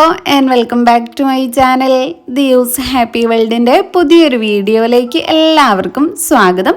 and welcome back to my channel Diyoos Happy World ന്റെ പുതിയൊരു വീഡിയോയിലേക്ക് എല്ലാവർക്കും സ്വാഗതം.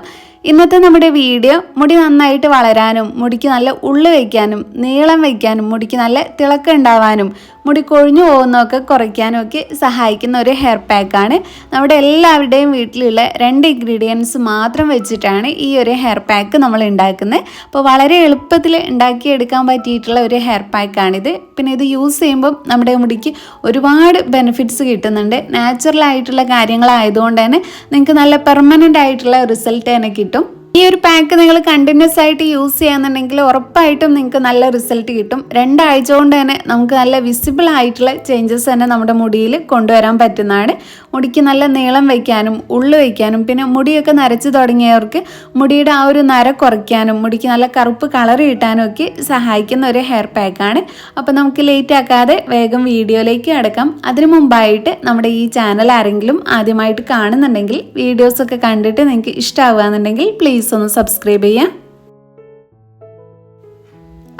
ഇന്നത്തെ നമ്മുടെ വീഡിയോ മുടി നന്നായിട്ട് വളരാനും മുടിക്ക് നല്ല ഉള്ളു വയ്ക്കാനും നീളം വയ്ക്കാനും മുടിക്ക് നല്ല തിളക്കം ഉണ്ടാവാനും മുടി കൊഴിഞ്ഞു പോകുന്നതൊക്കെ കുറയ്ക്കാനും ഒക്കെ സഹായിക്കുന്ന ഒരു ഹെയർ പാക്കാണ്. നമ്മുടെ എല്ലാവരുടെയും വീട്ടിലുള്ള 2 ഇൻഗ്രീഡിയൻസ് മാത്രം വെച്ചിട്ടാണ് ഈ ഒരു ഹെയർ പാക്ക് നമ്മൾ ഉണ്ടാക്കുന്നത്. അപ്പോൾ വളരെ എളുപ്പത്തിൽ ഉണ്ടാക്കിയെടുക്കാൻ പറ്റിയിട്ടുള്ള ഒരു ഹെയർ പാക്കാണിത്. പിന്നെ ഇത് യൂസ് ചെയ്യുമ്പം നമ്മുടെ മുടിക്ക് ഒരുപാട് ബെനിഫിറ്റ്സ് കിട്ടുന്നുണ്ട്. നാച്ചുറൽ ആയിട്ടുള്ള കാര്യങ്ങളായതുകൊണ്ട് തന്നെ നിങ്ങൾക്ക് നല്ല പെർമനൻ്റ് ആയിട്ടുള്ള റിസൾട്ട് തന്നെ കിട്ടും. ഈ ഒരു പാക്ക് നിങ്ങൾ കണ്ടിന്യൂസ് ആയിട്ട് യൂസ് ചെയ്യാന്നുണ്ടെങ്കിൽ ഉറപ്പായിട്ടും നിങ്ങൾക്ക് നല്ല റിസൾട്ട് കിട്ടും. 2 ആഴ്ച കൊണ്ട് തന്നെ നമുക്ക് നല്ല വിസിബിൾ ആയിട്ടുള്ള ചേഞ്ചസ് തന്നെ നമ്മുടെ മുടിയിൽ കൊണ്ടുവരാൻ പറ്റുന്നതാണ്. മുടിക്ക് നല്ല നീളം വയ്ക്കാനും ഉള്ളു വയ്ക്കാനും പിന്നെ മുടിയൊക്കെ നരച്ച് തുടങ്ങിയവർക്ക് മുടിയുടെ ആ ഒരു നര കുറയ്ക്കാനും മുടിക്ക് നല്ല കറുപ്പ് കളർ കിട്ടാനും ഒക്കെ സഹായിക്കുന്ന ഒരു ഹെയർ പാക്കാണ്. അപ്പോൾ നമുക്ക് ലേറ്റ് ആക്കാതെ വേഗം വീഡിയോയിലേക്ക് കിടക്കാം. അതിനു മുമ്പായിട്ട് നമ്മുടെ ഈ ചാനൽ ആരെങ്കിലും ആദ്യമായിട്ട് കാണുന്നുണ്ടെങ്കിൽ വീഡിയോസൊക്കെ കണ്ടിട്ട് നിങ്ങൾക്ക് ഇഷ്ടമാവുകയെന്നുണ്ടെങ്കിൽ പ്ലീസ് ഒന്ന് സബ്സ്ക്രൈബ് ചെയ്യാം.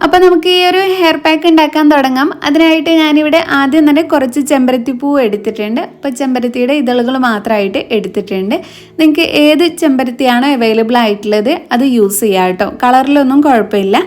അപ്പോൾ നമുക്ക് ഈ ഒരു ഹെയർ പാക്ക് ഉണ്ടാക്കാൻ തുടങ്ങാം. അതിനായിട്ട് ഞാനിവിടെ ആദ്യം തന്നെ കുറച്ച് ചെമ്പരത്തി പൂവ് എടുത്തിട്ടുണ്ട്. അപ്പോൾ ചെമ്പരത്തിയുടെ ഇതളുകൾ മാത്രമായിട്ട് എടുത്തിട്ടുണ്ട്. നിങ്ങൾക്ക് ഏത് ചെമ്പരത്തിയാണോ അവൈലബിൾ ആയിട്ടുള്ളത് അത് യൂസ് ചെയ്യാം കേട്ടോ. കളറിലൊന്നും കുഴപ്പമില്ല.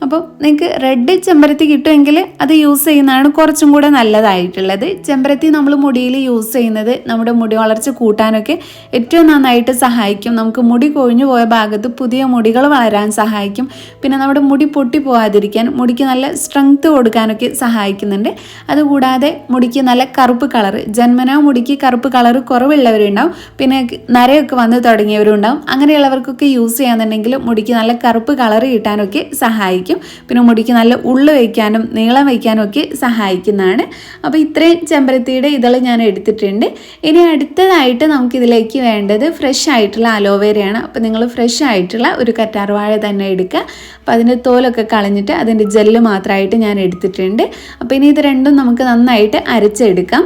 അപ്പോൾ നിങ്ങൾക്ക് റെഡ് ചെമ്പരത്തി കിട്ടുമെങ്കിൽ അത് യൂസ് ചെയ്യുന്നതാണ് കുറച്ചും കൂടെ നല്ലതായിട്ടുള്ളത്. ചെമ്പരത്തി നമ്മൾ മുടിയിൽ യൂസ് ചെയ്യുന്നത് നമ്മുടെ മുടി വളർച്ച കൂട്ടാനൊക്കെ ഏറ്റവും നന്നായിട്ട് സഹായിക്കും. നമുക്ക് മുടി കൊഴിഞ്ഞു പോയ ഭാഗത്ത് പുതിയ മുടികൾ വളരാൻ സഹായിക്കും. പിന്നെ നമ്മുടെ മുടി പൊട്ടിപ്പോവാതിരിക്കാൻ മുടിക്ക് നല്ല സ്ട്രെങ്ത് കൊടുക്കാനൊക്കെ സഹായിക്കുന്നുണ്ട്. അതുകൂടാതെ മുടിക്ക് നല്ല കറുപ്പ് കളർ, ജന്മനാ മുടിക്ക് കറുപ്പ് കളർ കുറവുള്ളവരുണ്ടാവും, പിന്നെ നരയൊക്കെ വന്ന് തുടങ്ങിയവരുണ്ടാവും. അങ്ങനെയുള്ളവർക്കൊക്കെ യൂസ് ചെയ്യാന്നുണ്ടെങ്കിൽ മുടിക്ക് നല്ല കറുപ്പ് കളർ കിട്ടാനൊക്കെ സഹായിക്കും. പിന്നെ മുടിക്ക് നല്ല ഉള്ളു വയ്ക്കാനും നീളം വയ്ക്കാനും ഒക്കെ സഹായിക്കുന്നതാണ്. അപ്പോൾ ഇത്രയും ചെമ്പരത്തിയുടെ ഇതൾ ഞാൻ എടുത്തിട്ടുണ്ട്. ഇനി അടുത്തതായിട്ട് നമുക്കിതിലേക്ക് വേണ്ടത് ഫ്രഷ് ആയിട്ടുള്ള അലോവേരയാണ്. അപ്പോൾ നിങ്ങൾ ഫ്രഷ് ആയിട്ടുള്ള ഒരു കറ്റാർവാഴ തന്നെ എടുക്കുക. അപ്പോൾ അതിൻ്റെ തോലൊക്കെ കളഞ്ഞിട്ട് അതിൻ്റെ ജെല്ല് മാത്രമായിട്ട് ഞാൻ എടുത്തിട്ടുണ്ട്. അപ്പോൾ ഇനി ഇത് രണ്ടും നമുക്ക് നന്നായിട്ട് അരച്ചെടുക്കാം.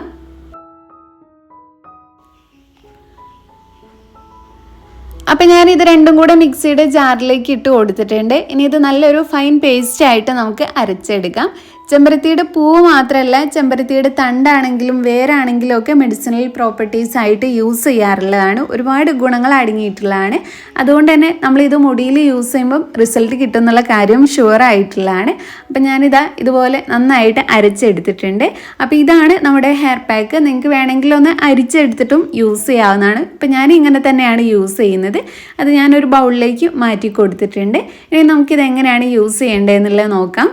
അപ്പം ഞാനിത് രണ്ടും കൂടെ മിക്സിയുടെ ജാറിലേക്ക് ഇട്ട് കൊടുത്തിട്ടുണ്ട്. ഇനി ഇത് നല്ലൊരു ഫൈൻ പേസ്റ്റ് ആയിട്ട് നമുക്ക് അരച്ചെടുക്കാം. ചെമ്പരത്തിയുടെ പൂവ് മാത്രമല്ല, ചെമ്പരത്തിയുടെ തണ്ടാണെങ്കിലും വേരാണെങ്കിലും ഒക്കെ മെഡിസിനൽ പ്രോപ്പർട്ടീസ് ആയിട്ട് യൂസ് ചെയ്യാറുള്ളതാണ്. ഒരുപാട് ഗുണങ്ങൾ അടങ്ങിയിട്ടുള്ളതാണ്. അതുകൊണ്ട് തന്നെ നമ്മളിത് മുടിയിൽ യൂസ് ചെയ്യുമ്പം റിസൾട്ട് കിട്ടുന്നുള്ള കാര്യം ഷുവർ ആയിട്ടുള്ളതാണ്. അപ്പം ഞാനിതാ ഇതുപോലെ നന്നായിട്ട് അരച്ചെടുത്തിട്ടുണ്ട്. അപ്പോൾ ഇതാണ് നമ്മുടെ ഹെയർ പാക്ക്. നിങ്ങൾക്ക് വേണമെങ്കിൽ ഒന്ന് അരിച്ചെടുത്തിട്ടും യൂസ് ചെയ്യാവുന്നതാണ്. ഇപ്പം ഞാൻ ഇങ്ങനെ തന്നെയാണ് യൂസ് ചെയ്യുന്നത്. അത് ഞാനൊരു ബൗളിലേക്ക് മാറ്റി കൊടുത്തിട്ടുണ്ട്. ഇനി നമുക്കിത് എങ്ങനെയാണ് യൂസ് ചെയ്യേണ്ടതെന്നുള്ളത് നോക്കാം.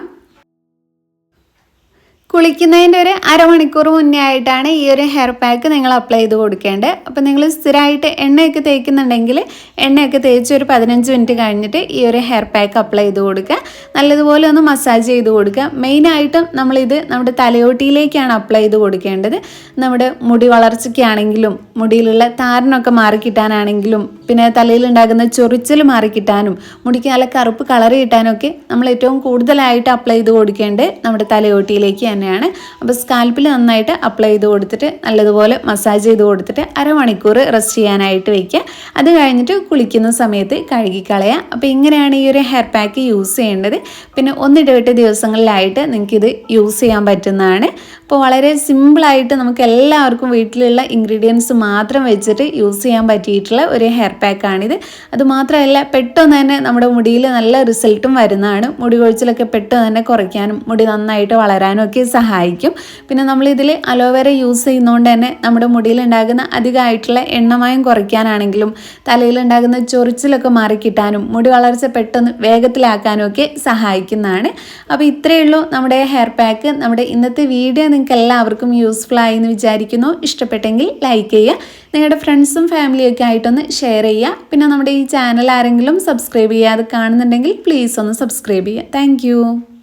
കുളിക്കുന്നതിൻ്റെ ഒരു അരമണിക്കൂർ മുന്നേ ആയിട്ടാണ് ഈ ഒരു ഹെയർ പാക്ക് നിങ്ങൾ അപ്ലൈ ചെയ്ത് കൊടുക്കേണ്ടത്. അപ്പോൾ നിങ്ങൾ സ്ഥിരമായിട്ട് എണ്ണയൊക്കെ തേക്കുന്നുണ്ടെങ്കിൽ എണ്ണയൊക്കെ തേച്ച് ഒരു 15 മിനിറ്റ് കഴിഞ്ഞിട്ട് ഈ ഒരു ഹെയർ പാക്ക് അപ്ലൈ ചെയ്ത് കൊടുക്കുക. നല്ലതുപോലെ ഒന്ന് മസാജ് ചെയ്ത് കൊടുക്കുക. മെയിനായിട്ടും നമ്മളിത് നമ്മുടെ തലയോട്ടിയിലേക്കാണ് അപ്ലൈ ചെയ്ത് കൊടുക്കേണ്ടത്. നമ്മുടെ മുടി വളർച്ചയ്ക്കാണെങ്കിലും മുടിയിലുള്ള താരനൊക്കെ മാറിക്കിട്ടാനാണെങ്കിലും പിന്നെ തലയിലുണ്ടാകുന്ന ചൊറിച്ചൽ മാറിക്കിട്ടാനും മുടിക്ക് നല്ല കറുപ്പ് കളർ കിട്ടാനൊക്കെ നമ്മൾ ഏറ്റവും കൂടുതലായിട്ട് അപ്ലൈ ചെയ്ത് കൊടുക്കേണ്ടത് നമ്മുടെ തലയോട്ടിയിലേക്ക് തന്നെയാണ്. അപ്പോൾ സ്കാൽപ്പിൽ നന്നായിട്ട് അപ്ലൈ ചെയ്ത് കൊടുത്തിട്ട് നല്ലതുപോലെ മസാജ് ചെയ്ത് കൊടുത്തിട്ട് അരമണിക്കൂർ റെസ്റ്റ് ചെയ്യാനായിട്ട് വയ്ക്കുക. അത് കഴിഞ്ഞിട്ട് കുളിക്കുന്ന സമയത്ത് കഴുകിക്കളയുക. അപ്പോൾ ഇങ്ങനെയാണ് ഈ ഒരു ഹെയർ പാക്ക് യൂസ് ചെയ്യേണ്ടത്. പിന്നെ ഒന്നിടവിട്ട ദിവസങ്ങളിലായിട്ട് നിങ്ങൾക്കിത് യൂസ് ചെയ്യാൻ പറ്റുന്നതാണ്. അപ്പോൾ വളരെ സിമ്പിളായിട്ട് നമുക്ക് എല്ലാവർക്കും വീട്ടിലുള്ള ഇൻഗ്രീഡിയൻസ് മാത്രം വെച്ചിട്ട് യൂസ് ചെയ്യാൻ പറ്റിയിട്ടുള്ള ഒരു ഹെയർ പാക്കാണിത്. അതുമാത്രമല്ല പെട്ടെന്ന് തന്നെ നമ്മുടെ മുടിയിൽ നല്ല റിസൾട്ടും വരുന്നതാണ്. മുടി കൊഴിച്ചിലൊക്കെ പെട്ടെന്ന് തന്നെ കുറയ്ക്കാനും മുടി നന്നായിട്ട് വളരാനും ഒക്കെ സഹായിക്കും. പിന്നെ നമ്മളിതിൽ അലോവേര യൂസ് ചെയ്യുന്നതുകൊണ്ട് തന്നെ നമ്മുടെ മുടിയിലുണ്ടാകുന്ന അധികമായിട്ടുള്ള എണ്ണമയം കുറയ്ക്കാനാണെങ്കിലും തലയിലുണ്ടാകുന്ന ചൊറിച്ചിലൊക്കെ മാറിക്കിട്ടാനും മുടി വളർച്ച പെട്ടെന്ന് വേഗത്തിലാക്കാനും ഒക്കെ സഹായിക്കുന്നതാണ്. അപ്പോൾ ഇത്രയേ ഉള്ളൂ നമ്മുടെ ഹെയർ പാക്ക്. നമ്മുടെ ഇന്നത്തെ വീഡിയോ നിങ്ങൾക്ക് എല്ലാവർക്കും യൂസ്ഫുൾ ആയി എന്ന് വിചാരിക്കുന്നു. ഇഷ്ടപ്പെട്ടെങ്കിൽ ലൈക്ക് ചെയ്യുക. നിങ്ങളുടെ ഫ്രണ്ട്സും ഫാമിലിയൊക്കെ ആയിട്ടൊന്ന് ഷെയർ ചെയ്യുക. പിന്നെ നമ്മുടെ ഈ ചാനൽ ആരെങ്കിലും സബ്സ്ക്രൈബ് ചെയ്യാതെ കാണുന്നുണ്ടെങ്കിൽ പ്ലീസ് ഒന്ന് സബ്സ്ക്രൈബ് ചെയ്യുക. താങ്ക്